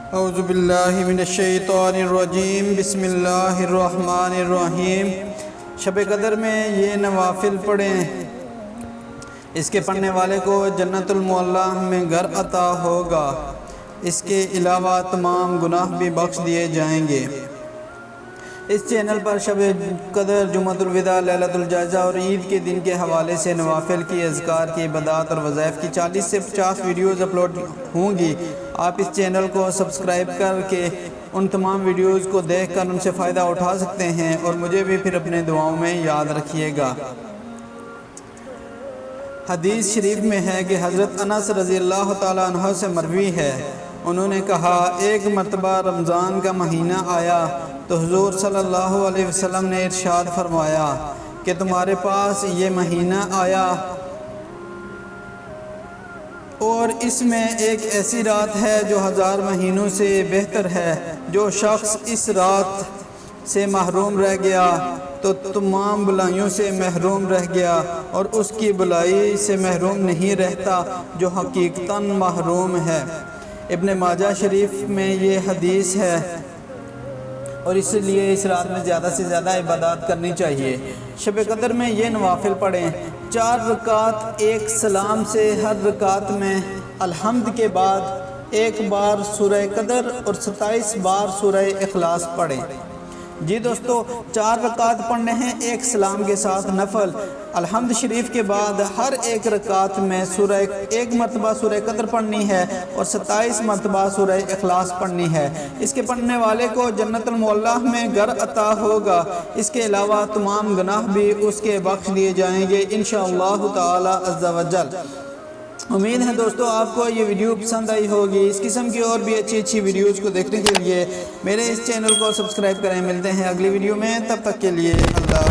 اعوذ باللہ من الشیطان الرجیم، بسم اللہ الرحمن الرحیم۔ شب قدر میں یہ نوافل پڑھیں، اس کے پڑھنے والے کو جنت المعلیٰ میں گھر عطا ہوگا، اس کے علاوہ تمام گناہ بھی بخش دیے جائیں گے۔ اس چینل پر شب قدر، جمعۃ الوداع، لیلۃ الجائزہ اور عید کے دن کے حوالے سے نوافل کی، اذکار کی، عبادات اور وظائف کی 40 سے 50 ویڈیوز اپلوڈ ہوں گی۔ آپ اس چینل کو سبسکرائب کر کے ان تمام ویڈیوز کو دیکھ کر ان سے فائدہ اٹھا سکتے ہیں، اور مجھے بھی پھر اپنے دعاؤں میں یاد رکھیے گا۔ حدیث شریف میں ہے کہ حضرت انس رضی اللہ تعالیٰ عنہ سے مروی ہے، انہوں نے کہا، ایک مرتبہ رمضان کا مہینہ آیا تو حضور صلی اللہ علیہ وسلم نے ارشاد فرمایا کہ تمہارے پاس یہ مہینہ آیا اور اس میں ایک ایسی رات ہے جو 1000 مہینوں سے بہتر ہے۔ جو شخص اس رات سے محروم رہ گیا تو تمام بلائیوں سے محروم رہ گیا، اور اس کی بلائی سے محروم نہیں رہتا جو حقیقتاً محروم ہے۔ ابن ماجہ شریف میں یہ حدیث ہے، اور اس لیے اس رات میں زیادہ سے زیادہ عبادات کرنی چاہیے۔ شب قدر میں یہ نوافل پڑھیں، 4 رکعت ایک سلام سے، ہر رکعت میں الحمد کے بعد 1 بار سورہ قدر اور 27 بار سورہ اخلاص پڑھیں۔ جی دوستو، 4 رکعت پڑھنے ہیں ایک سلام کے ساتھ نفل۔ الحمد شریف کے بعد ہر ایک رکعت میں ایک مرتبہ سورہ قدر پڑھنی ہے اور 27 مرتبہ سورہ اخلاص پڑھنی ہے۔ اس کے پڑھنے والے کو جنت المعلیٰ میں گھر عطا ہوگا، اس کے علاوہ تمام گناہ بھی اس کے بخش دیے جائیں گے انشاءاللہ تعالی عز و جل۔ امید ہے دوستو آپ کو یہ ویڈیو پسند آئی ہوگی۔ اس قسم کی اور بھی اچھی ویڈیوز کو دیکھنے کے لیے میرے اس چینل کو سبسکرائب کریں۔ ملتے ہیں اگلی ویڈیو میں، تب تک کے لیے اللہ